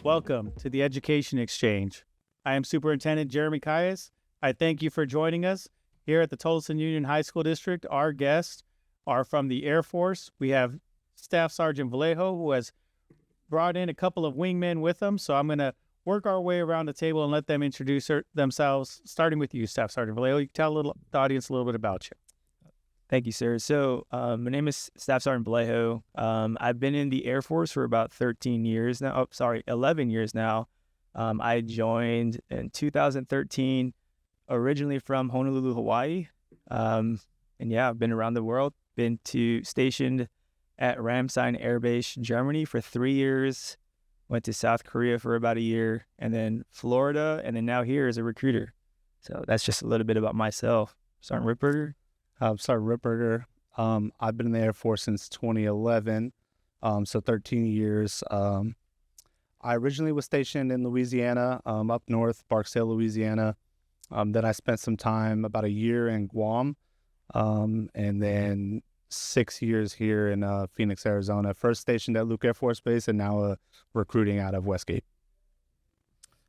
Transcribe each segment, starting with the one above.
Welcome to the Education Exchange. I am Superintendent Jeremy Caius. I thank you for joining us here at the Tolleson Union High School District. Our guests are from the Air Force. We have Staff Sergeant Vallejo, who has brought in a couple of wingmen with them. So I'm going to work our way around the table and let them introduce themselves, starting with you, Staff Sergeant Vallejo. You can tell the audience a little bit about you. Thank you, sir. So my name is Staff Sergeant Vallejo. I've been in the Air Force for about 11 years now. I joined in 2013, originally from Honolulu, Hawaii. And yeah, I've been around the world, been stationed at Ramstein Air Base, Germany for 3 years, went to South Korea for about a year, and then Florida, and then now here as a recruiter. So that's just a little bit about myself. Sergeant Ripperger. Sergeant Ripperger. I've been in the Air Force since 2011, so 13 years. I originally was stationed in Louisiana, up north, Barksdale, Louisiana. Then I spent some time, about a year in Guam, and then 6 years here in Phoenix, Arizona. First stationed at Luke Air Force Base, and now recruiting out of Westgate.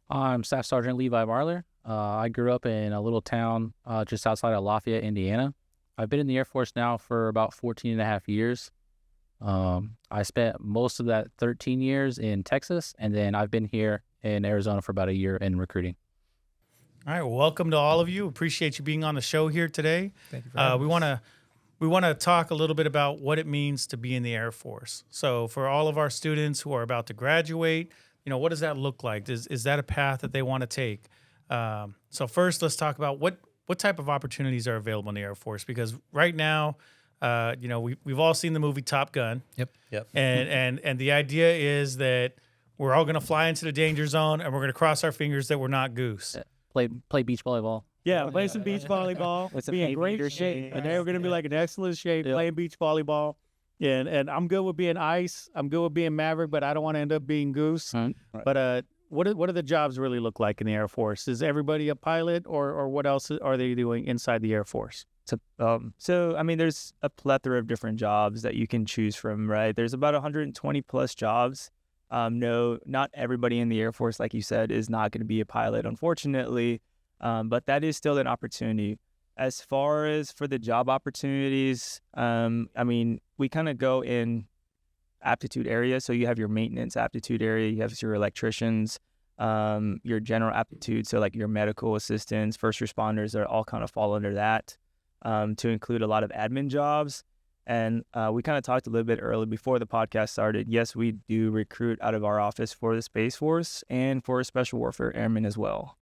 I'm Staff Sergeant Levi Marler. I grew up in a little town just outside of Lafayette, Indiana. I've been in the Air Force now for about 14 and a half years. I spent most of that 13 years in Texas, and then I've been here in Arizona for about a year in recruiting. All right, well, welcome to all of you. Appreciate you being on the show here today. Thank you for having us. We want to talk a little bit about what it means to be in the Air Force. So for all of our students who are about to graduate, what does that look like? Is that a path that they want to take? So first, let's talk about what type of opportunities are available in the Air Force, because right now, we've all seen the movie Top Gun. Yep. And the idea is that we're all going to fly into the danger zone, and we're going to cross our fingers that we're not goose. Play beach volleyball. Yeah, play some beach volleyball. With some be in great shape, and then we're going to be like in excellent shape playing beach volleyball. And I'm good with being ice. I'm good with being Maverick, but I don't want to end up being goose. Right. But what do the jobs really look like in the Air Force? Is everybody a pilot, or what else are they doing inside the Air Force? So, I mean, there's a plethora of different jobs that you can choose from, right? There's about 120 plus jobs. No, not everybody in the Air Force, like you said, is not going to be a pilot, unfortunately. But that is still an opportunity. As far as for the job opportunities, we kind of go in aptitude areas. So you have your maintenance aptitude area, you have your electricians, your general aptitude. So like your medical assistants, first responders are all kind of fall under that, to include a lot of admin jobs. And we kind of talked a little bit earlier before the podcast started. Yes, we do recruit out of our office for the Space Force and for Special Warfare Airmen as well.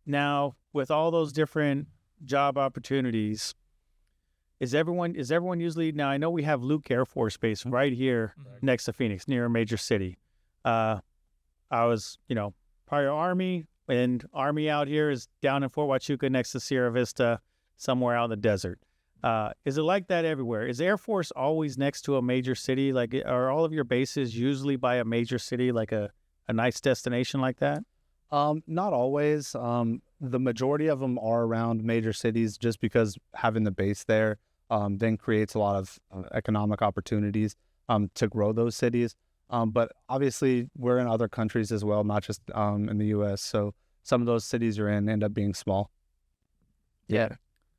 Now, with all those different job opportunities, is everyone usually, now I know we have Luke Air Force Base right here next to Phoenix, near a major city. I was, prior Army, and Army out here is down in Fort Huachuca next to Sierra Vista, somewhere out in the desert. Is it like that everywhere? Is Air Force always next to a major city? Like, are all of your bases usually by a major city, like a nice destination like that? Not always. The majority of them are around major cities, just because having the base there then creates a lot of economic opportunities to grow those cities. But obviously, we're in other countries as well, not just in the U.S. So some of those cities you're in end up being small. Yeah.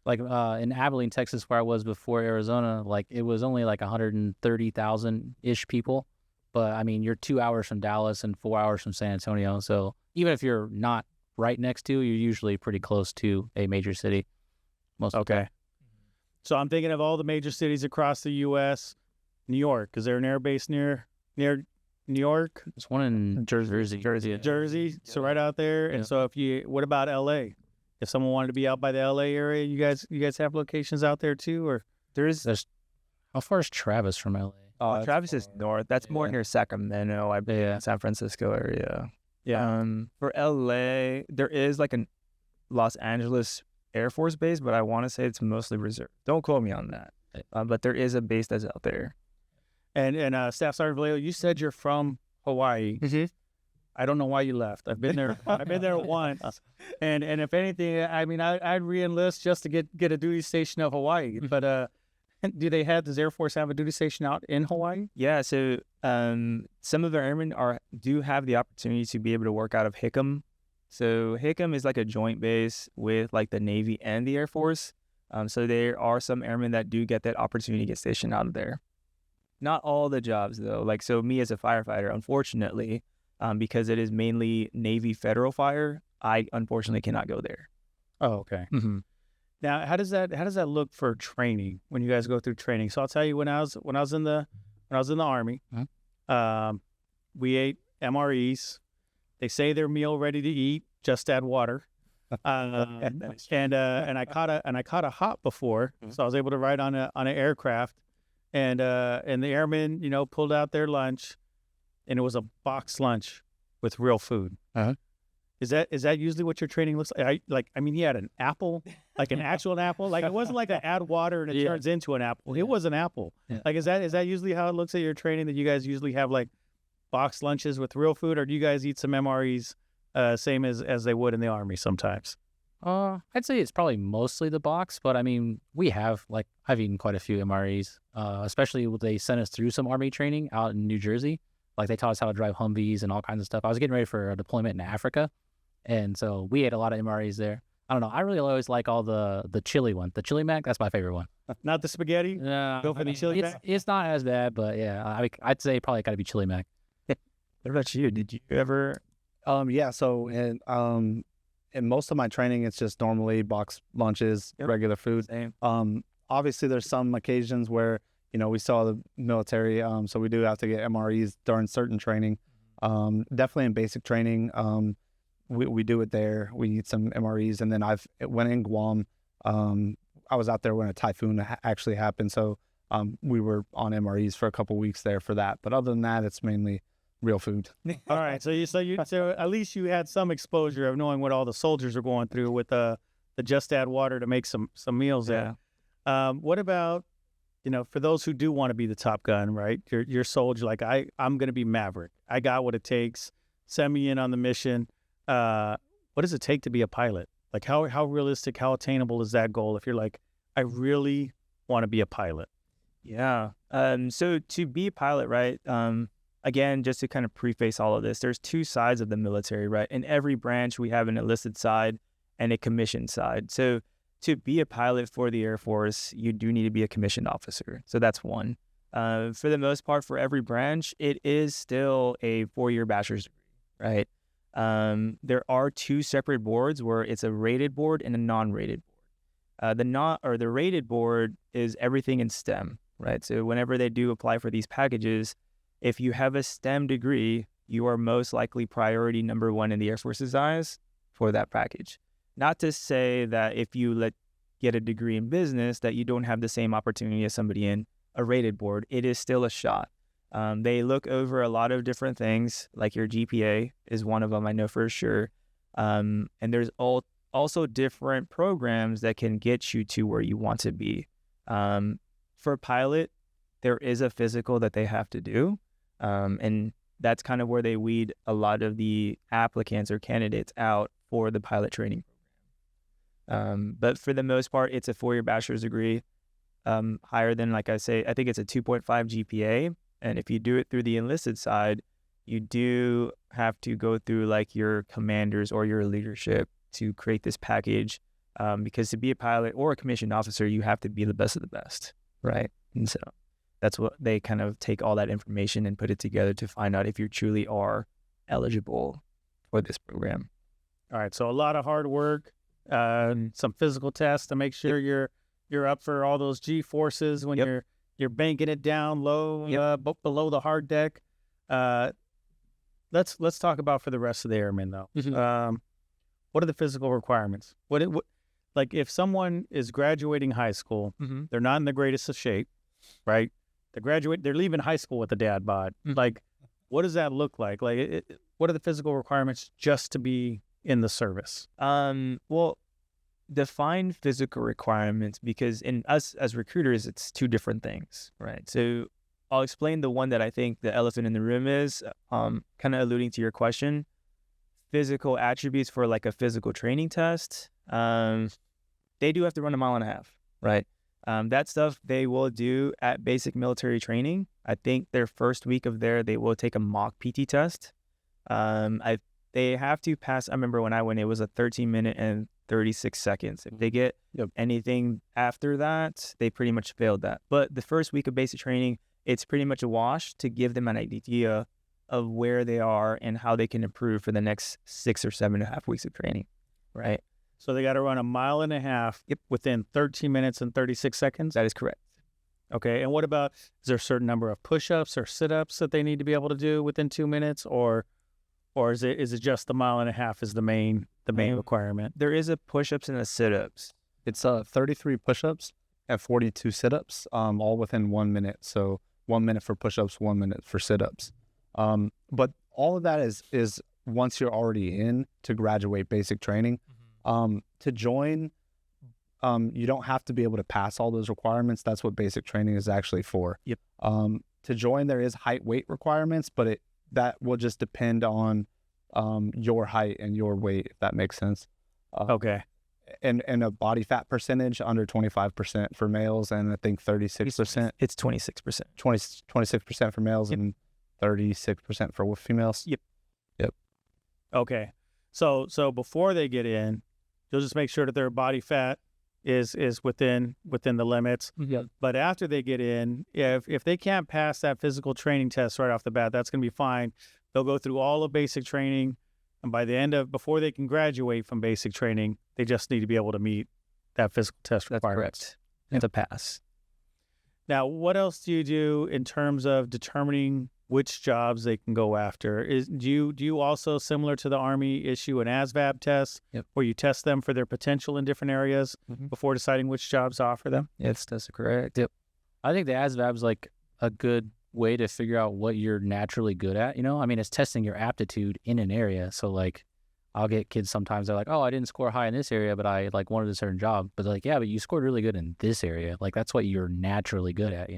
Like in Abilene, Texas, where I was before Arizona, like it was only like 130,000-ish people. But, I mean, you're 2 hours from Dallas and 4 hours from San Antonio. So even if you're not right next to, you're usually pretty close to a major city most of the time. So I'm thinking of all the major cities across the U.S. New York. Is there an air base near New York? There's one in Jersey. So right out there. And so what about L.A.? If someone wanted to be out by the L.A. area, you guys have locations out there too? Or there's how far is Travis from L.A.? Travis is north. That's more near Sacramento, I believe, San Francisco area. Yeah. For LA, there is like a Los Angeles Air Force base, but I want to say it's mostly reserved. Don't quote me on that. But there is a base that's out there. And Staff Sergeant Vallejo, you said you're from Hawaii. Mm-hmm. I don't know why you left. I've been there. I've been there once. And if anything, I mean, I'd re-enlist just to get a duty station of Hawaii. But does Air Force have a duty station out in Hawaii? Yeah, so some of the airmen do have the opportunity to be able to work out of Hickam. So Hickam is like a joint base with like the Navy and the Air Force. So there are some airmen that do get that opportunity to get stationed out of there. Not all the jobs though. Like, so me as a firefighter, unfortunately, because it is mainly Navy federal fire, I unfortunately cannot go there. Oh, okay. Mm-hmm. Now, how does that look for training when you guys go through training? So I'll tell you, when I was in the Army, we ate MREs. They say they're meal ready to eat. Just add water. And I caught a hop before, so I was able to ride on an aircraft, and the airmen, pulled out their lunch, and it was a box lunch with real food. Is that usually what your training looks like? He had an apple, like an actual apple. Like, it wasn't like I add water and it turns into an apple. It was an apple. Yeah. Like, is that usually how it looks at your training, that you guys usually have like box lunches with real food, or do you guys eat some MREs same as they would in the Army sometimes? I'd say it's probably mostly the box, but I've eaten quite a few MREs, especially when they sent us through some Army training out in New Jersey. Like, they taught us how to drive Humvees and all kinds of stuff. I was getting ready for a deployment in Africa, and so we ate a lot of MREs there. I don't know. I really always like all the chili one. The chili mac, that's my favorite one. Not the spaghetti? Go for the chili mac? It's not as bad, but yeah, I'd say probably got to be chili mac. What about you? Did you ever? Yeah. So in most of my training, it's just normally box lunches, regular food. Same. Obviously, there's some occasions where we saw the military, so we do have to get MREs during certain training. Definitely in basic training, we do it there. We need some MREs, and then when in Guam, I was out there when a typhoon actually happened, so we were on MREs for a couple weeks there for that. But other than that, it's mainly real food. All right, so at least you had some exposure of knowing what all the soldiers are going through with the just add water to make some meals there. What about, for those who do want to be the top gun, right? You're soldier, like I'm going to be Maverick. I got what it takes. Send me in on the mission. What does it take to be a pilot? Like, how realistic, how attainable is that goal if you're like, I really want to be a pilot? Yeah. So to be a pilot, right? Again, just to kind of preface all of this, there's two sides of the military, right? In every branch, we have an enlisted side and a commissioned side. So to be a pilot for the Air Force, you do need to be a commissioned officer. So that's one. For the most part, for every branch, it is still a 4-year bachelor's degree, right? There are two separate boards where it's a rated board and a non-rated board. The rated board is everything in STEM, right? So whenever they do apply for these packages, if you have a STEM degree, you are most likely priority number one in the Air Force's eyes for that package. Not to say that if you get a degree in business that you don't have the same opportunity as somebody in a rated board. It is still a shot. They look over a lot of different things, like your GPA is one of them, I know for sure. And there's also different programs that can get you to where you want to be. For pilot, there is a physical that they have to do. And that's kind of where they weed a lot of the applicants or candidates out for the pilot training program. But for the most part, it's a 4-year bachelor's degree, higher than, like I say, I think it's a 2.5 GPA. And if you do it through the enlisted side, you do have to go through like your commanders or your leadership to create this package. Because to be a pilot or a commissioned officer, you have to be the best of the best, right? And so that's what they kind of take all that information and put it together to find out if you truly are eligible for this program. All right, so a lot of hard work, some physical tests to make sure you're up for all those G forces when you're banking it down low, below the hard deck. Let's talk about for the rest of the airmen though. Mm-hmm. What are the physical requirements? What like if someone is graduating high school, Mm-hmm. they're not in the greatest of shape, right? They're leaving high school with a dad bod. Mm-hmm. Like, what does that look like? Like, what are the physical requirements just to be in the service? Well, define physical requirements, because in us as recruiters, it's two different things, right? So I'll explain the one that I think the elephant in the room is, kind of alluding to your question. Physical attributes for like a physical training test, they do have to run 1.5 miles, right? That stuff they will do at basic military training. I think their first week of there, they will take a mock PT test. They have to pass. I remember when I went, it was a 13-minute and 36 seconds. If they get anything after that, they pretty much failed that. But the first week of basic training, it's pretty much a wash to give them an idea of where they are and how they can improve for the next 6 or 7.5 weeks of training, right? So they got to run 1.5 miles within 13 minutes and 36 seconds? That is correct. Okay. And what about, is there a certain number of push-ups or sit-ups that they need to be able to do within 2 minutes? Or is it just the 1.5 miles is the main requirement? There is a push-ups and a sit-ups. It's 33 push-ups and 42 sit-ups, all within 1 minute. So 1 minute for push-ups, 1 minute for sit-ups. But all of that is once you're already in to graduate basic training. To join, you don't have to be able to pass all those requirements. That's what basic training is actually for. Yep. To join, there is height weight requirements, but that will just depend on your height and your weight, if that makes sense. Okay. And a body fat percentage under 25% for males, and I think 36%. It's 26%. 26% for males and 36% for females. Yep. Okay. So before they get in, you'll just make sure that their body fat is within the limits. Yep. But after they get in, if they can't pass that physical training test right off the bat, that's going to be fine. They'll go through all of basic training, and by the end of, before they can graduate from basic training, they just need to be able to meet that physical test requirements. That's correct. It's a pass. Now, what else do you do in terms of determining which jobs they can go after? Do you also, similar to the Army, issue an ASVAB test where you test them for their potential in different areas before deciding which jobs to offer them? Yes, that's correct. Yep. I think the ASVAB is like a good way to figure out what you're naturally good at. I mean, it's testing your aptitude in an area. So like, I'll get kids sometimes, they're like, oh, I didn't score high in this area, but I like wanted a certain job. But they're like, yeah, but you scored really good in this area. Like, that's what you're naturally good at,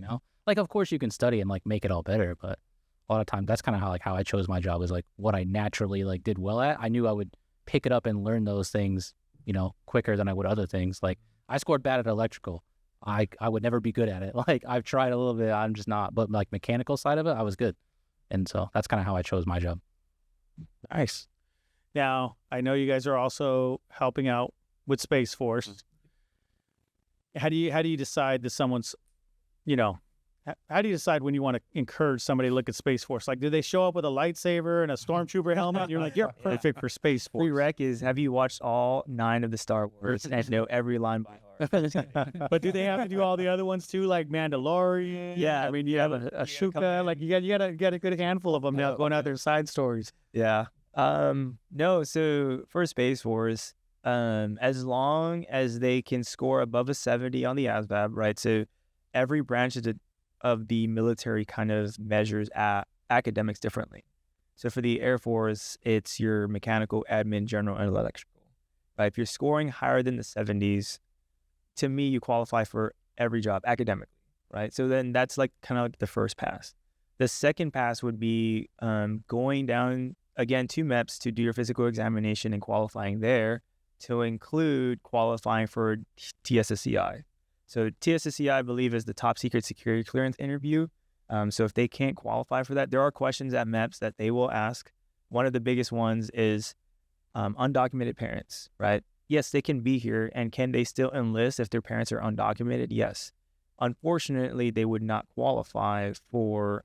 Like, of course you can study and like make it all better, but a lot of times that's kind of how I chose my job, is like what I naturally like did well at. I knew I would pick it up and learn those things, quicker than I would other things. Like, I scored bad at electrical. I would never be good at it. Like, I've tried a little bit, I'm just not. But like mechanical side of it, I was good. And so that's kind of how I chose my job. Nice. Now, I know you guys are also helping out with Space Force. How do you decide that someone's, how do you decide when you want to encourage somebody to look at Space Force? Like, do they show up with a lightsaber and a stormtrooper helmet? And you're like, you're perfect for Space Force. Prereq is, have you watched all 9 of the Star Wars and know every line by heart? But do they have to do all the other ones too, like Mandalorian? Yeah. I mean, you have a Shuka. Like, you got a good handful of them now going out their side stories. Yeah. No, so for Space Force, as long as they can score above a 70 on the ASVAB, right? So every branch of the military kind of measures academics differently. So for the Air Force, it's your mechanical, admin, general, and electrical. Right? If you're scoring higher than the 70s, to me, you qualify for every job academically, right? So then that's like kind of like the first pass. The second pass would be going down, again, to MEPS to do your physical examination and qualifying there, to include qualifying for TSSCI. So TSSCI, I believe, is the top secret security clearance interview. So if they can't qualify for that, there are questions at MEPS that they will ask. One of the biggest ones is undocumented parents, right? Yes, they can be here, and can they still enlist if their parents are undocumented? Yes. Unfortunately, they would not qualify for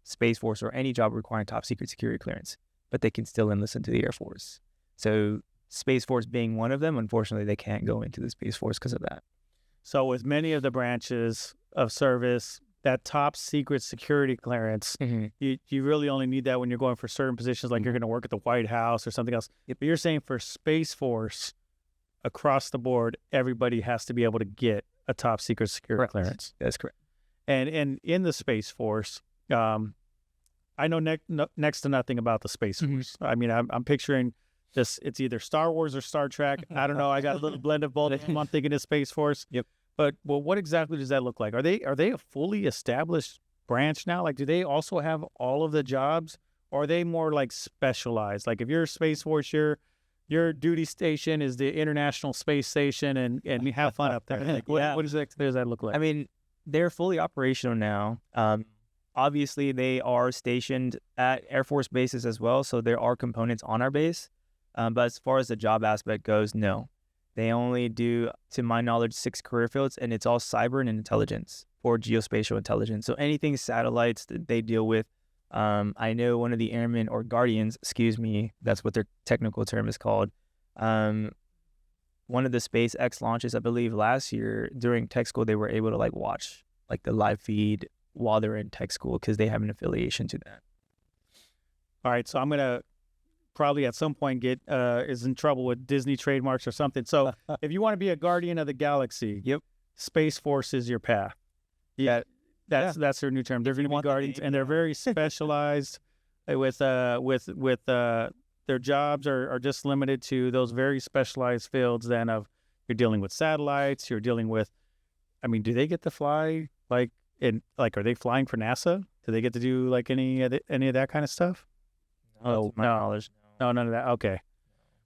Space Force or any job requiring top secret security clearance, but they can still enlist into the Air Force. So Space Force being one of them, unfortunately, they can't go into the Space Force because of that. So with many of the branches of service, that top secret security clearance, you really only need that when you're going for certain positions, like you're going to work at the White House or something else. But you're saying for Space Force, across the board, everybody has to be able to get a top secret security clearance. That's correct. And in the Space Force, I know next to nothing about the Space Force. I mean, I'm picturing this, it's either Star Wars or Star Trek. I don't know. I got a little blend of both. I'm thinking of Space Force. Yep. But what exactly does that look like? Are they a fully established branch now? Like, do they also have all of the jobs, or are they more like specialized? Like, if you're Space Force, you're your duty station is the International Space Station, and you have fun up there. Like, what does that look like? I mean, they're fully operational now. Obviously, they are stationed at Air Force bases as well, so there are components on our base. But as far as the job aspect goes, no. They only do, to my knowledge, 6 career fields, and it's all cyber and intelligence or geospatial intelligence. So anything satellites that they deal with. I know one of the airmen or guardians, excuse me, that's what their technical term is called. One of the SpaceX launches, I believe last year during tech school, they were able to like watch like the live feed while they're in tech school because they have an affiliation to that. All right, so I'm gonna probably at some point get is in trouble with Disney trademarks or something. So if you want to be a guardian of the galaxy, Space Force is your path. Yeah, that's their new term. They're going to be guardians, and they're very specialized with their jobs are just limited to those very specialized fields. Then of you're dealing with satellites, you're dealing with. I mean, do they get to fly are they flying for NASA? Do they get to do like any of that kind of stuff? No, my knowledge. No, none of that. Okay.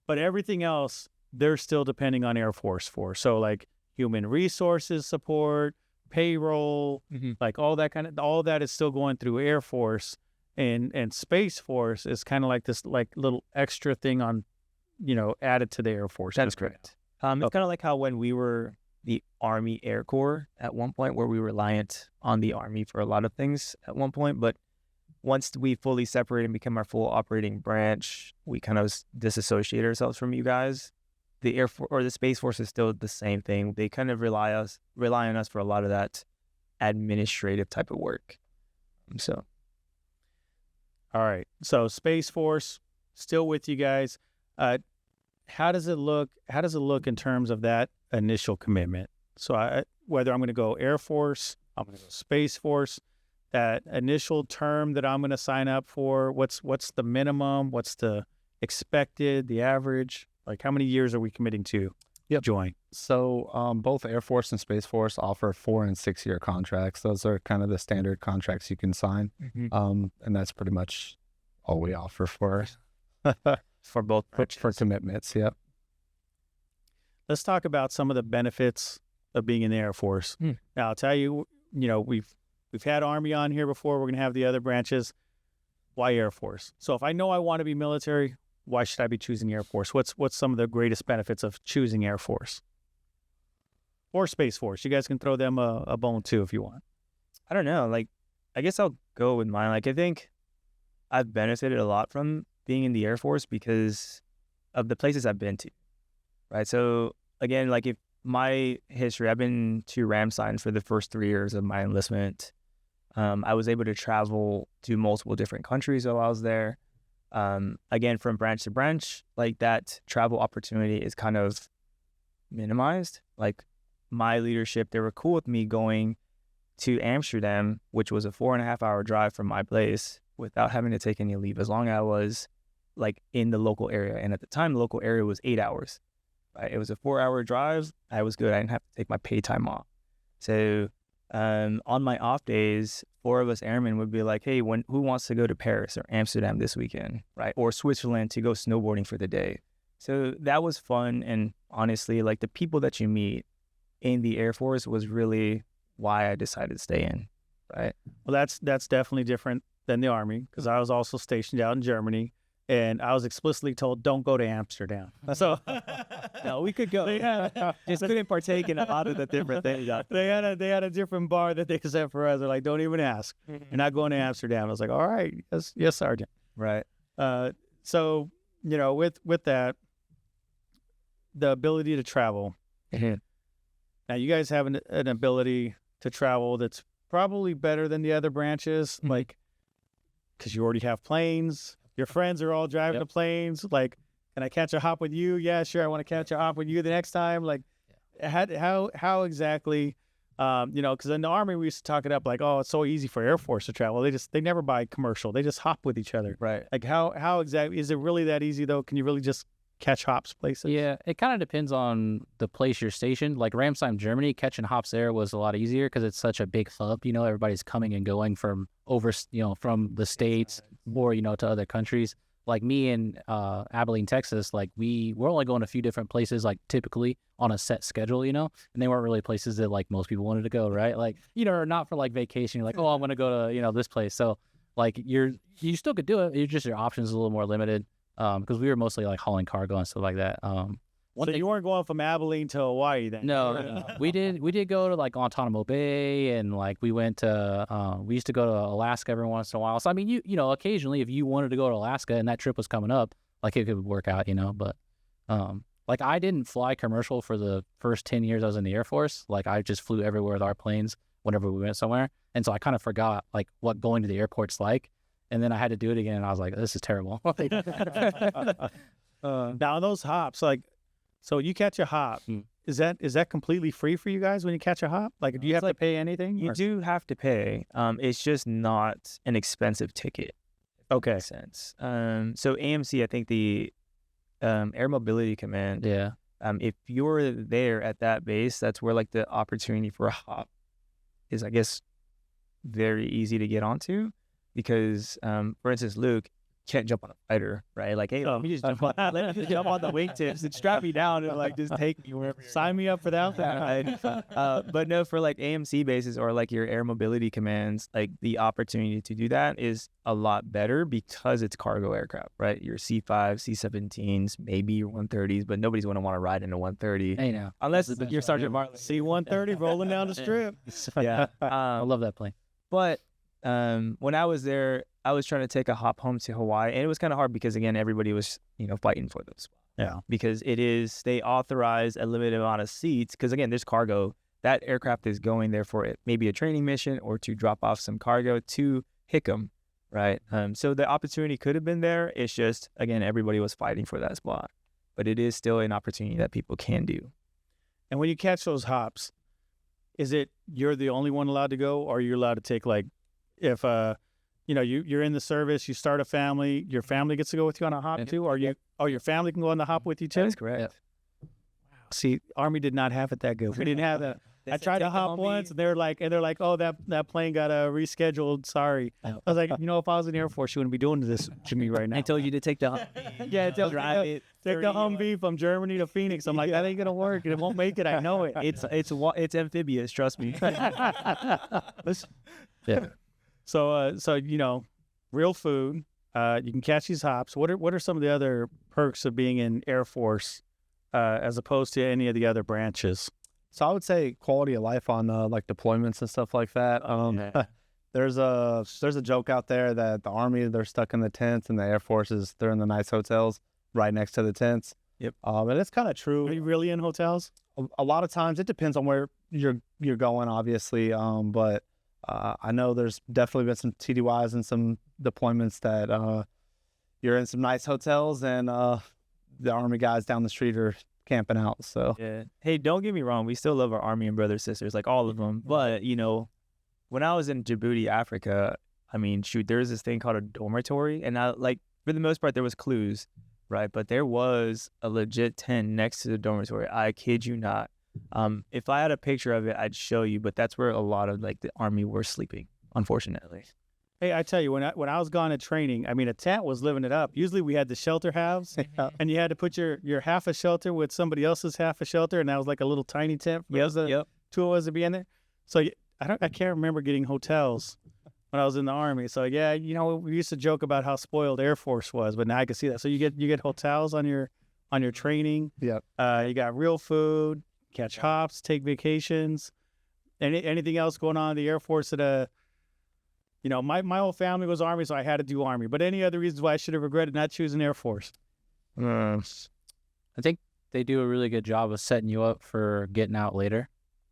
But everything else, they're still depending on Air Force for. So like human resources support, payroll, like all that is still going through Air Force, and Space Force is kind of like this like little extra thing on, added to the Air Force. That's correct. It's kind of like how when we were the Army Air Corps at one point, where we were reliant on the Army for a lot of things at one point, but once we fully separate and become our full operating branch, we kind of disassociate ourselves from you guys. The Air Force or the Space Force is still the same thing. They kind of rely on us for a lot of that administrative type of work. So, all right. So Space Force still with you guys. How does it look? How does it look in terms of that initial commitment? So whether I'm going to go Air Force, I'm going to go Space Force. That initial term that I'm going to sign up for, what's the minimum? What's the expected, the average? Like how many years are we committing to join? So both Air Force and Space Force offer 4 and 6 year contracts. Those are kind of the standard contracts you can sign. And that's pretty much all we offer for both for commitments. Yep. Let's talk about some of the benefits of being in the Air Force. Now I'll tell you, we've had Army on here before. We're going to have the other branches. Why Air Force? So if I know I want to be military, why should I be choosing Air Force? What's some of the greatest benefits of choosing Air Force? Or Space Force? You guys can throw them a bone too if you want. I don't know. Like, I guess I'll go with mine. Like, I think I've benefited a lot from being in the Air Force because of the places I've been to, right? So again, like if my history, I've been to Ramstein for the first 3 years of my enlistment. I was able to travel to multiple different countries while I was there. Again, from branch to branch, like that travel opportunity is kind of minimized. Like my leadership, they were cool with me going to Amsterdam, which was a 4.5 hour drive from my place without having to take any leave, as long as I was like in the local area. And at the time, the local area was 8 hours. Right? It was a 4 hour drive. I was good. I didn't have to take my paid time off. So on my off days, 4 of us airmen would be like, hey, who wants to go to Paris or Amsterdam this weekend, right? Or Switzerland to go snowboarding for the day. So that was fun. And honestly, like the people that you meet in the Air Force was really why I decided to stay in, right? Well, that's definitely different than the Army, because I was also stationed out in Germany. And I was explicitly told, don't go to Amsterdam. So no, we could go. Just couldn't partake in a lot of the different things. They had a different bar that they set for us. They're like, don't even ask. You're not going to Amsterdam. I was like, all right, yes, Sergeant. Right. So with that, the ability to travel. Now you guys have an ability to travel that's probably better than the other branches, like because you already have planes. Your friends are all driving the planes. Like, can I catch a hop with you? Yeah, sure. I want to catch a hop with you the next time. Like, how exactly, because in the Army, we used to talk it up like, oh, it's so easy for Air Force to travel. They never buy commercial. They just hop with each other. Right. Like, how exactly, is it really that easy though? Can you really just catch hops places? Yeah, it kind of depends on the place you're stationed. Like Ramstein, Germany, catching hops there was a lot easier because it's such a big hub. Everybody's coming and going from from the States or, to other countries. like me in Abilene, Texas, like we're only going a few different places, like typically on a set schedule, you know, and they weren't really places that like most people wanted to go, right? Like, you know, not for like vacation. You're like, oh, I'm going to go to, you know, this place. So like you still could do it. You're just, your options are a little more limited because we were mostly like hauling cargo and stuff like that. So you weren't going from Abilene to Hawaii then? No. we did go to like Guantanamo Bay, and like we went to we used to go to Alaska every once in a while. So I mean, you know, occasionally if you wanted to go to Alaska and that trip was coming up, like it could work out, you know. But like I didn't fly commercial for the first 10 years I was in the Air Force. Like I just flew everywhere with our planes whenever we went somewhere, and so I kind of forgot like what going to the airport's like. And then I had to do it again, and I was like, this is terrible. Now those hops, like. So you catch a hop. Is that completely free for you guys when you catch a hop? Like, do you have to pay anything? You do have to pay. It's just not an expensive ticket. Okay. Makes sense. So AMC, I think the Air Mobility Command. Yeah. If you're there at that base, that's where like the opportunity for a hop is, I guess, very easy to get onto because, for instance, Luke can't jump on a fighter, right? Like, hey, let me just jump on the wingtips and strap me down and like just take me wherever. Sign me up for that. Right? But no, for like AMC bases or like your air mobility commands, like the opportunity to do that is a lot better because it's cargo aircraft, right? Your C5, C-17s, maybe your 130s, but nobody's going to want to ride in a 130. Hey, now. Unless you're Sergeant Marley. C-130 rolling down the strip. Yeah. I love that plane. But when I was there, I was trying to take a hop home to Hawaii, and it was kind of hard because, again, everybody was, you know, fighting for those. Yeah. Because they authorize a limited amount of seats because, again, there's cargo. That aircraft is going there for maybe a training mission or to drop off some cargo to Hickam, right? So the opportunity could have been there. It's just, again, everybody was fighting for that spot. But it is still an opportunity that people can do. And when you catch those hops, is it you're the only one allowed to go, or are you allowed to take, like, if you know, you're in the service, you start a family, your family gets to go with you on a hop too, or your family can go on the hop with you too? That is correct. Yep. Wow. See, Army did not have it that good. We didn't have that. I tried to hop once, and they're like, oh, that plane got rescheduled. Sorry. I was like, you know, if I was in the Air Force, you wouldn't be doing this to me right now. I told you to take the Humvee. Yeah, take the Humvee from Germany to Phoenix. I'm like, that ain't gonna work. It won't make it. I know it. It's amphibious. Trust me. Yeah. So you know, real food. You can catch these hops. What are some of the other perks of being in Air Force as opposed to any of the other branches? So I would say quality of life on like deployments and stuff like that. There's a joke out there that the Army, they're stuck in the tents, and the Air Force they're in the nice hotels right next to the tents. Yep. And it's kind of true. Are you really in hotels? A lot of times it depends on where you're going, obviously. But I know there's definitely been some TDYs and some deployments that you're in some nice hotels, and the Army guys down the street are camping out. So yeah. Hey, don't get me wrong. We still love our Army and brothers, sisters, like all of them. But, you know, when I was in Djibouti, Africa, I mean, shoot, there's this thing called a dormitory. And for the most part, there was clues, right? But there was a legit tent next to the dormitory. I kid you not. If I had a picture of it, I'd show you. But that's where a lot of like the Army were sleeping, unfortunately. Hey, I tell you, when I was gone to training, I mean, a tent was living it up. Usually we had the shelter halves, and you had to put your half a shelter with somebody else's half a shelter, and that was like a little tiny tent for two of us to be in there. So I can't remember getting hotels when I was in the Army. So yeah, you know, we used to joke about how spoiled Air Force was, but now I can see that. So you get hotels on your training. Yep. You got real food, catch hops, take vacations. Anything else going on in the Air Force that you know, my whole family was Army, so I had to do Army. But any other reasons why I should have regretted not choosing Air Force? I think they do a really good job of setting you up for getting out later.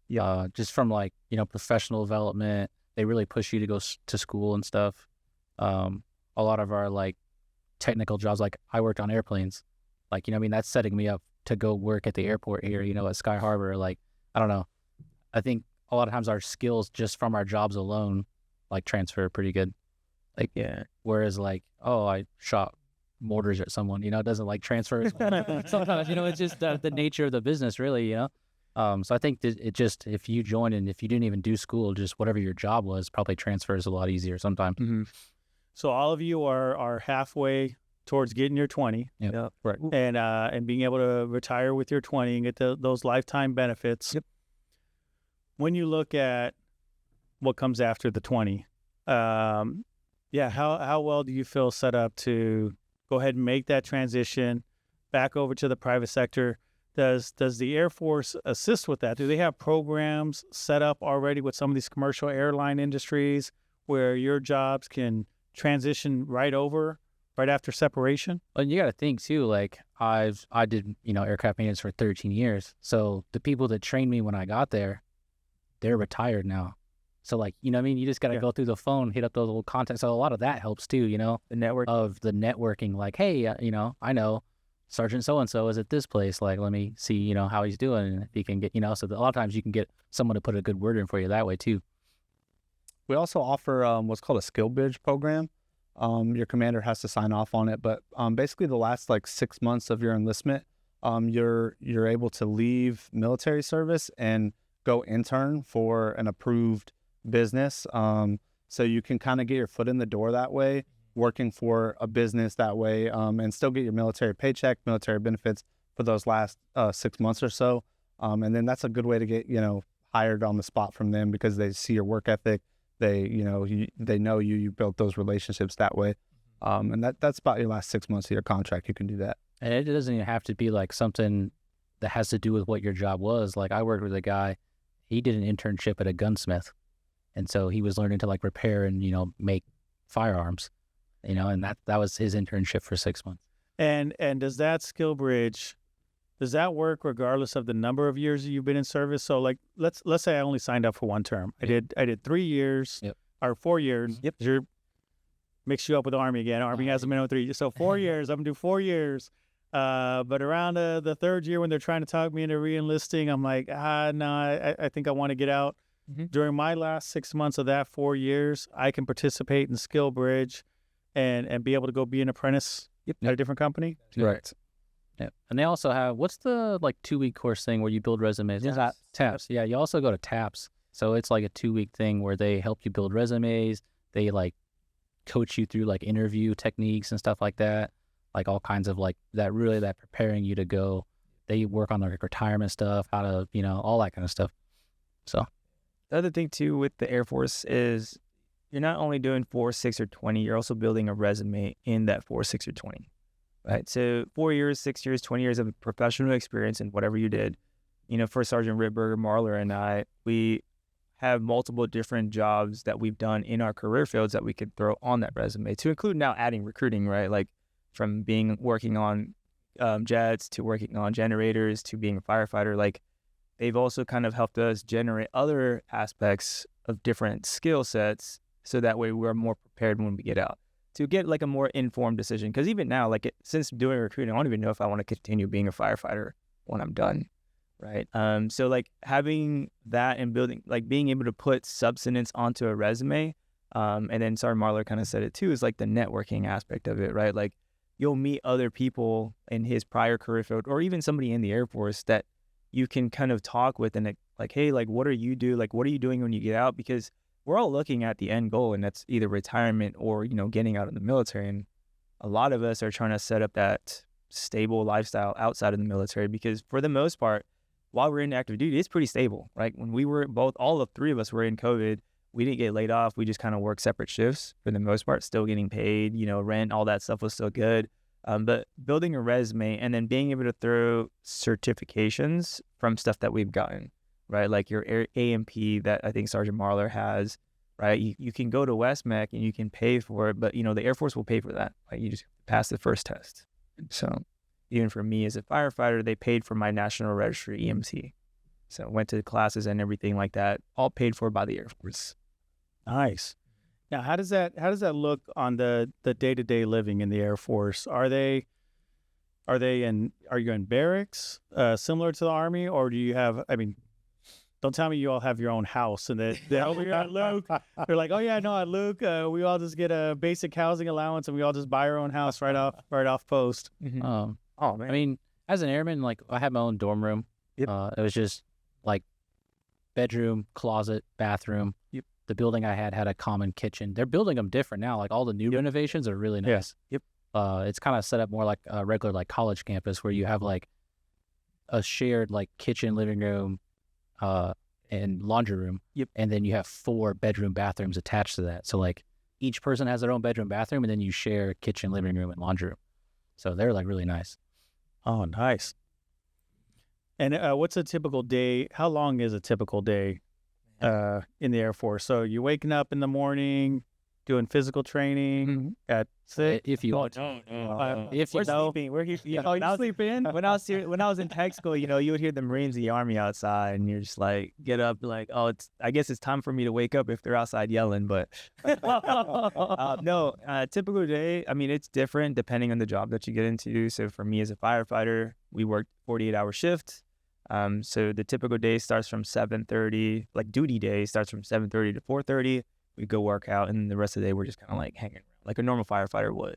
Yeah. Just from like, you know, professional development, they really push you to go to school and stuff. A lot of our like technical jobs, like I worked on airplanes, like, you know, I mean, that's setting me up to go work at the airport here, you know, at Sky Harbor. Like, I don't know. I think a lot of times our skills just from our jobs alone like transfer pretty good. Like, yeah. Whereas like, oh, I shot mortars at someone, you know, it doesn't like transfer. Sometimes, you know, it's just the nature of the business really, you know? So I think that it just, if you join and if you didn't even do school, just whatever your job was probably transfers a lot easier sometimes. Mm-hmm. So all of you are halfway towards getting your 20. Yep. Right. And being able to retire with your 20 and get those lifetime benefits. Yep. When you look at what comes after the 20, how well do you feel set up to go ahead and make that transition back over to the private sector? Does the Air Force assist with that? Do they have programs set up already with some of these commercial airline industries where your jobs can transition right over right after separation? And you got to think too, like I did, aircraft maintenance for 13 years. So the people that trained me when I got there, they're retired now. So like, you know what I mean? You just got to go through the phone, hit up those little contacts. So a lot of that helps too, The network. of the networking. Like, hey, I know Sergeant so-and-so is at this place. Like, let me see, how he's doing. And if he can get, so a lot of times you can get someone to put a good word in for you that way too. We also offer what's called a skill bridge program. Your commander has to sign off on it, but basically the last 6 months of your enlistment, you're able to leave military service and go intern for an approved business. So you can kind of get your foot in the door that way, working for a business that way, and still get your military paycheck, military benefits for those last 6 months or so. And then that's a good way to get, hired on the spot from them because they see your work ethic. They know you built those relationships that way. And that's about your last 6 months of your contract. You can do that. And it doesn't even have to be like something that has to do with what your job was. Like I worked with a guy, he did an internship at a gunsmith. And so he was learning to repair and, make firearms, and that was his internship for 6 months. And does that skill bridge, does that work regardless of the number of years that you've been in service? So let's say I only signed up for one term. I did 3 years or 4 years. Yep. Mix you up with the Army again. Army has a minimum of 3 years. So 4 years, I'm going to do 4 years. But around the third year when they're trying to talk me into re-enlisting, I'm like, no, I think I want to get out. Mm-hmm. During my last 6 months of that 4 years, I can participate in Skill Bridge and be able to go be an apprentice at a different company. Right. Yeah. And they also have, what's the 2-week course thing where you build resumes? TAPS. Yeah. You also go to TAPS. So it's like a 2-week thing where they help you build resumes. They coach you through interview techniques and stuff like that. Like all kinds of that preparing you to go. They work on retirement stuff, how to, all that kind of stuff. So. The other thing too with the Air Force is you're not only doing 4, 6, or 20, you're also building a resume in that 4, 6, or 20, right? So 4 years, 6 years, 20 years of professional experience in whatever you did. For Sergeant Ritberger, Marler, and I, we have multiple different jobs that we've done in our career fields that we could throw on that resume, to include now adding recruiting, right? Like from working on jets to working on generators to being a firefighter, they've also kind of helped us generate other aspects of different skill sets so that way we're more prepared when we get out to get a more informed decision. Because even now, since doing recruiting, I don't even know if I want to continue being a firefighter when I'm done, right? So having that and building, being able to put substance onto a resume, and then Sergeant Marler kind of said it too, is the networking aspect of it, right? You'll meet other people in his prior career field or even somebody in the Air Force that you can kind of talk with and hey, what are you doing? What are you doing when you get out? Because we're all looking at the end goal, and that's either retirement or, getting out of the military. And a lot of us are trying to set up that stable lifestyle outside of the military because for the most part, while we're in active duty, it's pretty stable, right? When we were all the three of us were in COVID, we didn't get laid off. We just kind of worked separate shifts for the most part, still getting paid, rent, all that stuff was still good. But building a resume and then being able to throw certifications from stuff that we've gotten, right? Like your AMP that I think Sergeant Marler has, right? You can go to WestMech and you can pay for it, but the Air Force will pay for that. Right? You just pass the first test. So even for me as a firefighter, they paid for my National Registry EMT. So went to classes and everything like that, all paid for by the Air Force. Nice. Now, how does that look on the day-to-day living in the Air Force? Are you in barracks, similar to the Army, or do you have? I mean, don't tell me you all have your own house and that over here at Luke, they're like, oh yeah, no, at Luke, we all just get a basic housing allowance and we all just buy our own house right off post. Mm-hmm. Oh man, I mean, as an airman, I had my own dorm room. Yep. It was just bedroom, closet, bathroom. Yep. The building I had a common kitchen. They're building them different now. All the new renovations are really nice. Yep. It's kind of set up more like a regular like college campus where you have like a shared like kitchen, living room, and laundry room. Yep. And then you have 4 bedroom bathrooms attached to that. So like each person has their own bedroom, bathroom, and then you share kitchen, living room, and laundry room. So they're like really nice. Oh, nice. And what's a typical day? How long is a typical day in the Air Force? So you're waking up in the morning, doing physical training at 6. If you want No. if you We're know, sleeping. We're here. Oh, you sleep in? When I was in tech school, you would hear the Marines, the Army outside, and you're just like, get up, like, oh, I guess it's time for me to wake up if they're outside yelling. But no, typical day. I mean, it's different depending on the job that you get into. So for me as a firefighter, we work 48-hour shift. So the typical day starts from 7:30. Like duty day starts from 7:30 to 4:30. We go work out, and the rest of the day we're just kind of like hanging around, like a normal firefighter would.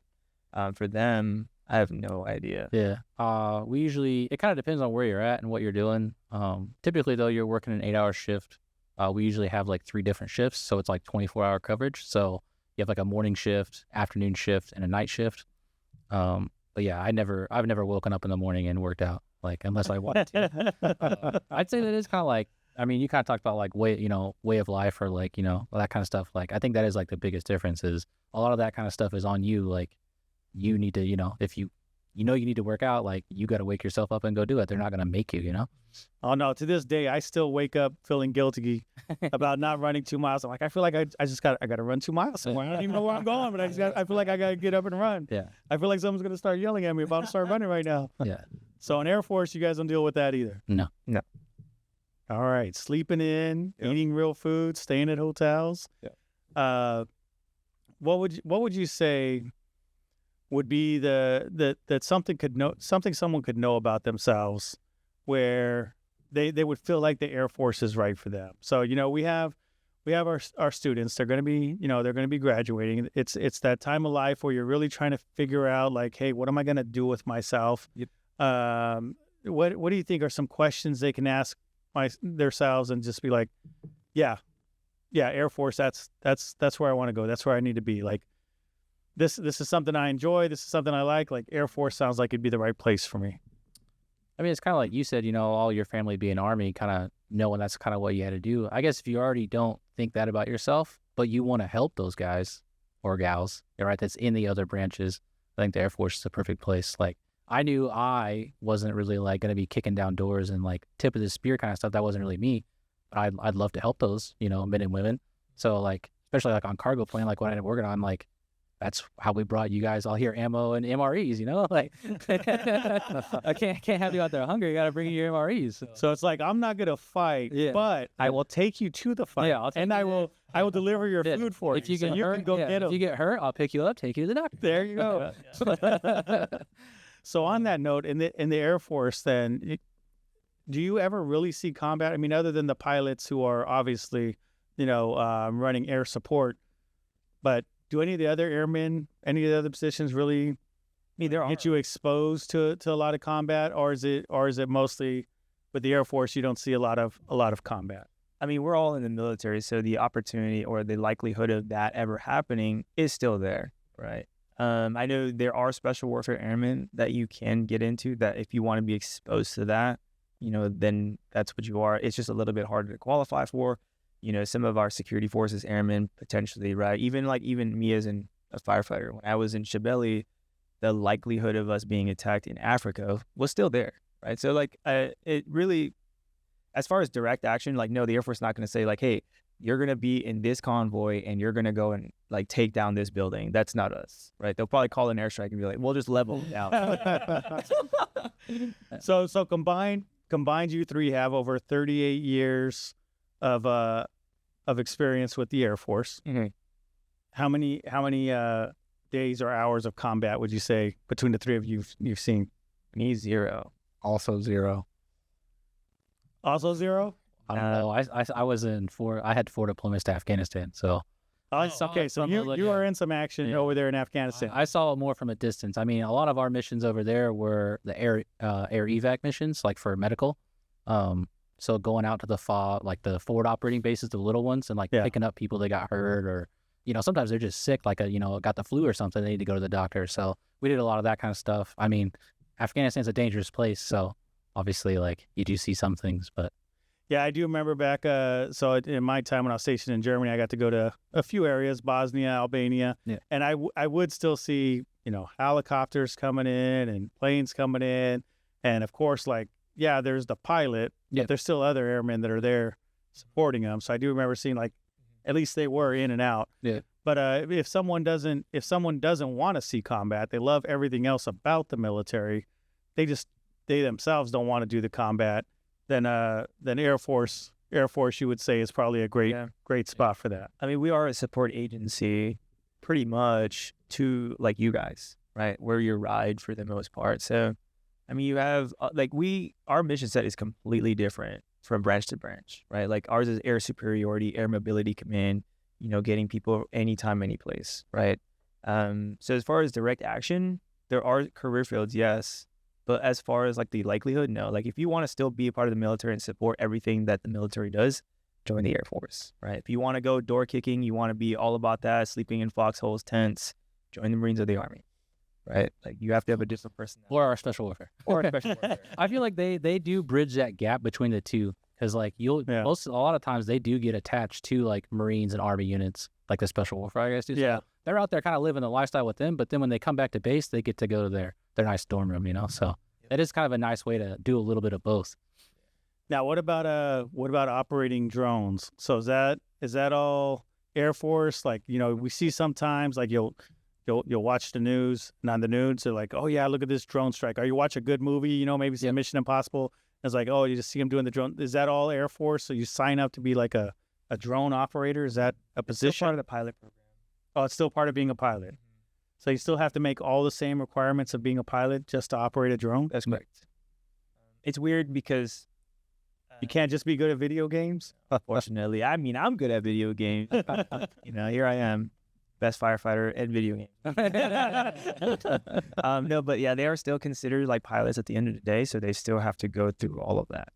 For them, I have no idea. yeah, we usually, it kind of depends on where you're at and what you're doing. Typically though, you're working an 8-hour shift. We usually have like 3 different shifts, so it's like 24-hour coverage. So you have like a morning shift, afternoon shift, and a night shift. But yeah, I've never woken up in the morning and worked out, like, unless I wanted to. I'd say that is kind of like, I mean, you kind of talked about like way of life, or like, that kind of stuff. Like, I think that is like the biggest difference is a lot of that kind of stuff is on you. Like, you need to, if you need to work out, like, you got to wake yourself up and go do it. They're not going to make you, Oh, no. To this day, I still wake up feeling guilty about not running 2 miles. I'm like, I feel like I got to run 2 miles somewhere. I don't even know where I'm going, but I feel like I got to get up and run. Yeah. I feel like someone's going to start yelling at me about to start running right now. Yeah. So in Air Force, you guys don't deal with that either? No. All right. Sleeping in, eating real food, staying at hotels. Yeah. What would you say would be that something someone could know about themselves where they would feel like the Air Force is right for them? So, we have our students. They're going to be, they're going to be graduating. It's that time of life where you're really trying to figure out, like, hey, what am I going to do with myself? Yep. What do you think are some questions they can ask themselves and just be like, yeah, Air Force, that's where I want to go. That's where I need to be. Like, this is something I enjoy. This is something I like. Like, Air Force sounds like it'd be the right place for me. I mean, it's kind of like you said, all your family being Army, kind of knowing that's kind of what you had to do. I guess if you already don't think that about yourself, but you want to help those guys or gals, right, that's in the other branches, I think the Air Force is the perfect place. Like, I knew I wasn't really like going to be kicking down doors and like tip of the spear kind of stuff. That wasn't really me. But I'd love to help those, men and women. So like, especially like on cargo plane, like when I'm working on, like, that's how we brought you guys all here, ammo and MREs, like, I can't have you out there hungry. You got to bring your MREs. So it's like, I'm not going to fight, but I will take you to the fight. Yeah, I will deliver your food for you. If you get you hurt, can go get them. If you get hurt, I'll pick you up, take you to the doctor. There you go. So on that note, in the Air Force, then, do you ever really see combat? I mean, other than the pilots who are obviously, running air support, but do any of the other airmen, any of the other positions really get you exposed to a lot of combat, or is it mostly with the Air Force you don't see a lot of combat? I mean, we're all in the military, so the opportunity or the likelihood of that ever happening is still there, right? I know there are special warfare airmen that you can get into that if you want to be exposed to that, then that's what you are. It's just a little bit harder to qualify for. Some of our security forces airmen potentially, right? Even me as a firefighter, when I was in Shabelle, the likelihood of us being attacked in Africa was still there, right? So like, it really, as far as direct action, like, no, the Air Force is not going to say like, hey, you're going to be in this convoy and you're going to go and like take down this building. That's not us, right? They'll probably call an airstrike and be like, we'll just level it out. So combined, you three have over 38 years of experience with the Air Force. Mm-hmm. How many days or hours of combat would you say between the three of you you've seen? Me, 0. Also 0. Also 0? I don't know. I was I had 4 deployments to Afghanistan, so. Okay, so you are in some action over there in Afghanistan. I saw it more from a distance. I mean, a lot of our missions over there were the air evac missions, like for medical. So going out to the FOB, like the forward operating bases, the little ones, and like picking up people that got hurt or, sometimes they're just sick, like got the flu or something. They need to go to the doctor. So we did a lot of that kind of stuff. I mean, Afghanistan's a dangerous place, so obviously, like, you do see some things, but. Yeah, I do remember back. So in my time when I was stationed in Germany, I got to go to a few areas, Bosnia, Albania, and I would still see helicopters coming in and planes coming in, and of course, like, yeah, there's the pilot, but there's still other airmen that are there supporting them. So I do remember seeing, like, at least they were in and out. Yeah. But if someone doesn't want to see combat, they love everything else about the military, they themselves don't want to do the combat. Then Air Force, you would say, is probably a great spot for that. I mean, we are a support agency pretty much to, like, you guys, right? We're your ride for the most part. So, I mean, you have, our mission set is completely different from branch to branch, right? Like, ours is air superiority, air mobility command, getting people anytime, any place, right? So as far as direct action, there are career fields, yes. But as far as, like, the likelihood, no. Like, if you want to still be a part of the military and support everything that the military does, join the Air Force, right? If you want to go door kicking, you want to be all about that, sleeping in foxholes, tents, join the Marines or the Army, right? Like, you have to have a different personality. Or our special warfare. I feel like they do bridge that gap between the two, because, like, a lot of times they do get attached to, like, Marines and Army units, like the special warfare guys do. So yeah. They're out there kind of living the lifestyle with them, but then when they come back to base, they get to go to their nice dorm room, So that is kind of a nice way to do a little bit of both. Now, what about operating drones? So is that all Air Force? Like, we see sometimes, like, you'll watch the news, and on the news they're like, oh yeah, look at this drone strike. Or you watch a good movie, maybe some Mission Impossible. And it's like, oh, you just see them doing the drone. Is that all Air Force? So you sign up to be like a drone operator? Is that a position? It's still part of the pilot program. Oh, it's still part of being a pilot. Mm-hmm. So you still have to make all the same requirements of being a pilot just to operate a drone? That's correct. It's weird because you can't just be good at video games? Fortunately. I mean, I'm good at video games. Here I am, best firefighter at video games. No, but yeah, they are still considered like pilots at the end of the day, so they still have to go through all of that.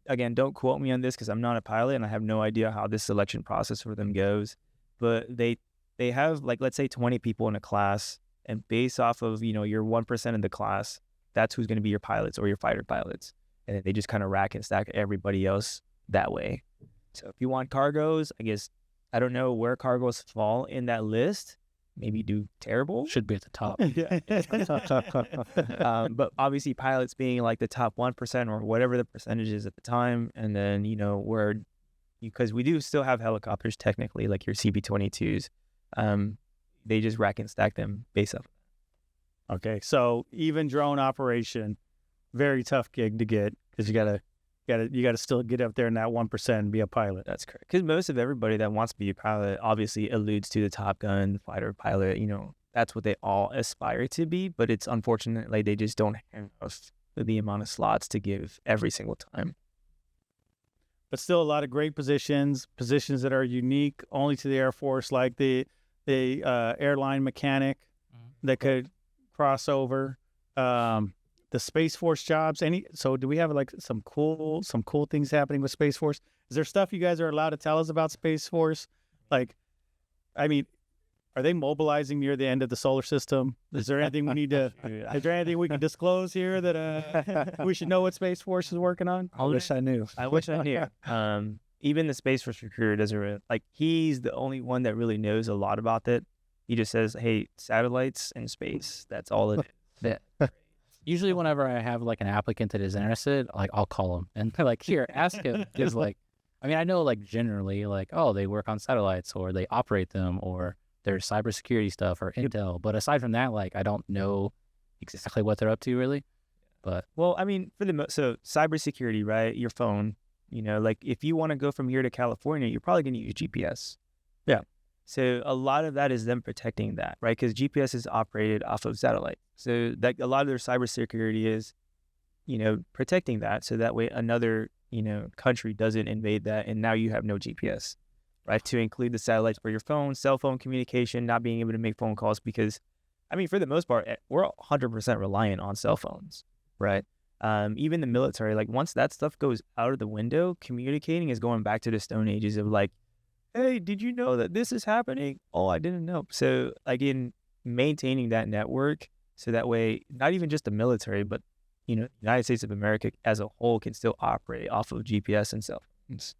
Again, don't quote me on this because I'm not a pilot and I have no idea how this selection process for them goes. But they have, like, let's say 20 people in a class, and based off of, your 1% of the class, that's who's going to be your pilots or your fighter pilots. And then they just kind of rack and stack everybody else that way. So if you want cargos, I guess, I don't know where cargos fall in that list. Maybe do terrible. Should be at the top. But obviously pilots being like the top 1% or whatever the percentage is at the time. And then, because we do still have helicopters technically, like your CB-22s. They just rack and stack them based off. Okay, so even drone operation, very tough gig to get because you gotta still get up there in that 1% and be a pilot. That's correct. Because most of everybody that wants to be a pilot obviously alludes to the Top Gun fighter pilot. That's what they all aspire to be, but it's unfortunate like they just don't have the amount of slots to give every single time. But still, a lot of great positions that are unique only to the Air Force, like the airline mechanic that could cross over. The Space Force jobs. So do we have like some cool things happening with Space Force? Is there stuff you guys are allowed to tell us about Space Force? Like, I mean, are they mobilizing near the end of the solar system? Is there anything we need to? Is there anything we can disclose here that we should know what Space Force is working on? I wish I knew. I wish I knew. Even the Space Force recruiter doesn't really, like, he's the only one that really knows a lot about it. He just says, hey, satellites and space. That's all it is. Yeah. Usually whenever I have like an applicant that is interested, like, I'll call him and they're like, here, ask him. Because, like, I mean, I know, like, generally, like, oh, they work on satellites or they operate them or there's cybersecurity stuff or intel. But aside from that, like, I don't know exactly what they're up to really. But well, I mean, so cybersecurity, right? Your phone, like, if you want to go from here to California, you're probably going to use GPS. Yeah. So a lot of that is them protecting that, right? Because GPS is operated off of satellite. So that a lot of their cybersecurity is, protecting that. So that way another, country doesn't invade that. And now you have no GPS, right? To include the satellites for your phone, cell phone communication, not being able to make phone calls because, I mean, for the most part, we're 100% reliant on cell phones, right? Even the military, like, once that stuff goes out of the window, communicating is going back to the Stone Ages of, like, hey, did you know that this is happening? Oh, I didn't know. So again, maintaining that network so that way, not even just the military, but the United States of America as a whole can still operate off of GPS and cell phones.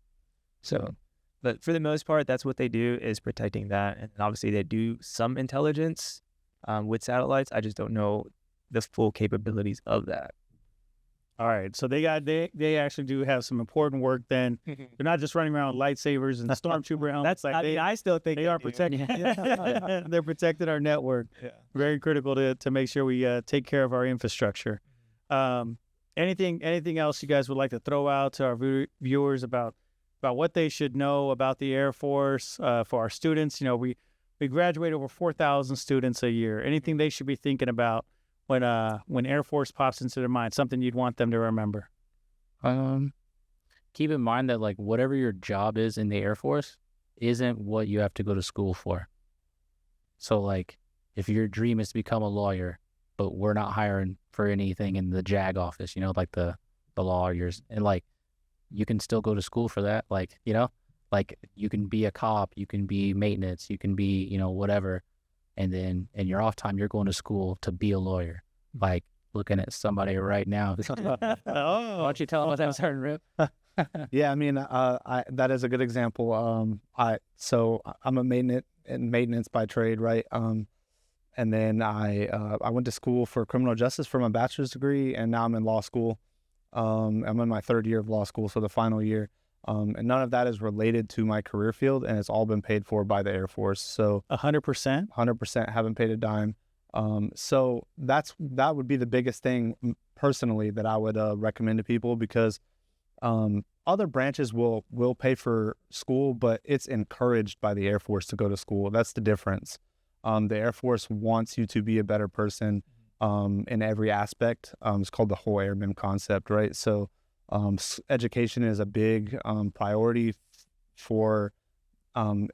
So, but for the most part, that's what they do, is protecting that. And obviously they do some intelligence with satellites. I just don't know the full capabilities of that. All right, so they actually do have some important work. Then they're not just running around with lightsabers and stormtrooper helmets. I still think they are protecting. They're protecting our network. Yeah. Very critical to make sure we take care of our infrastructure. Anything else you guys would like to throw out to our viewers about what they should know about the Air Force for our students? We graduate over 4,000 students a year. Anything they should be thinking about when Air Force pops into their mind, something you'd want them to remember? Keep in mind that like whatever your job is in the Air Force isn't what you have to go to school for. So like if your dream is to become a lawyer, but we're not hiring for anything in the JAG office, like the lawyers, and like you can still go to school for that. Like, like you can be a cop, you can be maintenance, you can be, whatever. And then in your off time, you're going to school to be a lawyer. Like looking at somebody right now. Why don't you tell them what that was, Rip? Yeah, I mean, that is a good example. I'm a maintenance by trade, right? And then I went to school for criminal justice for my bachelor's degree, and now I'm in law school. I'm in my third year of law school, so the final year. And none of that is related to my career field, and it's all been paid for by the Air Force. So 100%? 100%, haven't paid a dime. So that would be the biggest thing personally that I would recommend to people, because other branches will pay for school, but it's encouraged by the Air Force to go to school. That's the difference. The Air Force wants you to be a better person in every aspect. It's called the whole airman concept, right? So education is a big priority for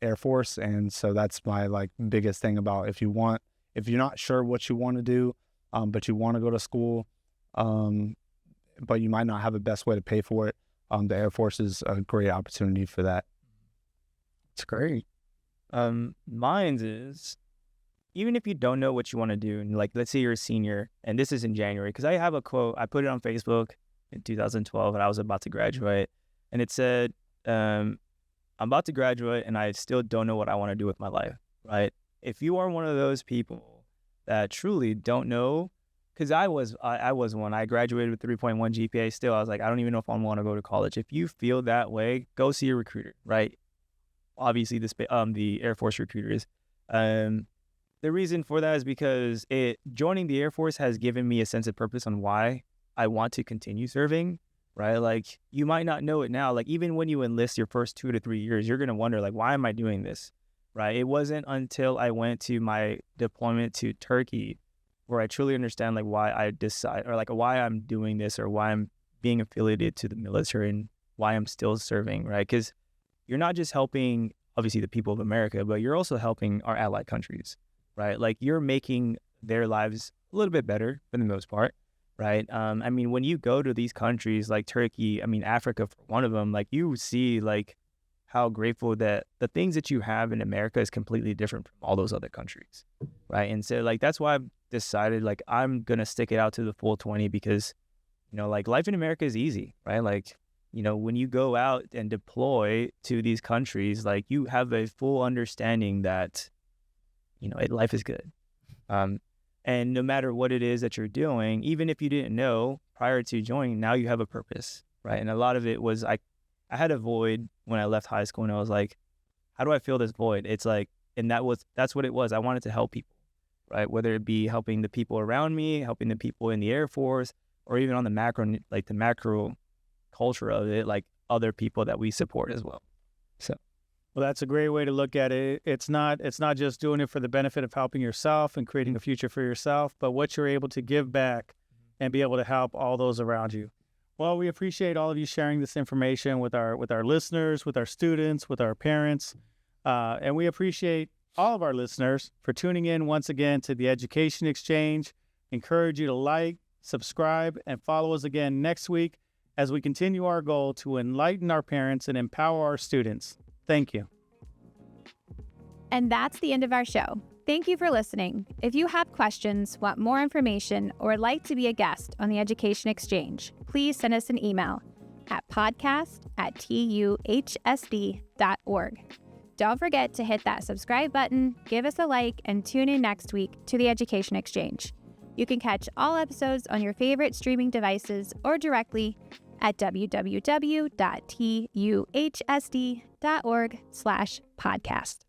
Air Force, and so that's my biggest thing about if you're not sure what you want to do, but you want to go to school, but you might not have the best way to pay for it, the Air Force is a great opportunity for that. It's great. Mine is, even if you don't know what you want to do, and let's say you're a senior, and this is in January, because I have a quote, I put it on Facebook in 2012, and I was about to graduate, and it said, I'm about to graduate, and I still don't know what I want to do with my life, right? If you are one of those people that truly don't know, because I was one, I graduated with 3.1 GPA still, I was like, I don't even know if I want to go to college. If you feel that way, go see a recruiter, right? Obviously, the Air Force recruiters. The reason for that is because joining the Air Force has given me a sense of purpose on why I want to continue serving, right? You might not know it now. Even when you enlist your first 2 to 3 years, you're going to wonder, why am I doing this, right? It wasn't until I went to my deployment to Turkey where I truly understand, why I decide, or why I'm doing this, or why I'm being affiliated to the military, and why I'm still serving, right? Because you're not just helping, obviously, the people of America, but you're also helping our allied countries, right? You're making their lives a little bit better for the most part, right? When you go to these countries like Turkey, Africa, for one of them, you see how grateful that the things that you have in America is completely different from all those other countries, right? And so that's why I've decided I'm gonna stick it out to the full 20, because life in America is easy, right? When you go out and deploy to these countries, you have a full understanding that life is good. And no matter what it is that you're doing, even if you didn't know prior to joining, now you have a purpose, right? And a lot of it was I had a void when I left high school, and I was like, how do I fill this void? It's and that's what it was. I wanted to help people, right? Whether it be helping the people around me, helping the people in the Air Force, or even on the macro, the macro culture of it, other people that we support as well. So. Well, that's a great way to look at it. It's not just doing it for the benefit of helping yourself and creating a future for yourself, but what you're able to give back and be able to help all those around you. Well, we appreciate all of you sharing this information with our listeners, with our students, with our parents, and we appreciate all of our listeners for tuning in once again to the Education Exchange. Encourage you to subscribe, and follow us again next week as we continue our goal to enlighten our parents and empower our students. Thank you. And that's the end of our show. Thank you for listening. If you have questions, want more information, or would like to be a guest on the Education Exchange, please send us an email at podcast@tuhsd.org. Don't forget to hit that subscribe button, give us a like, and tune in next week to the Education Exchange. You can catch all episodes on your favorite streaming devices or directly at www.tuhsd.org/podcast.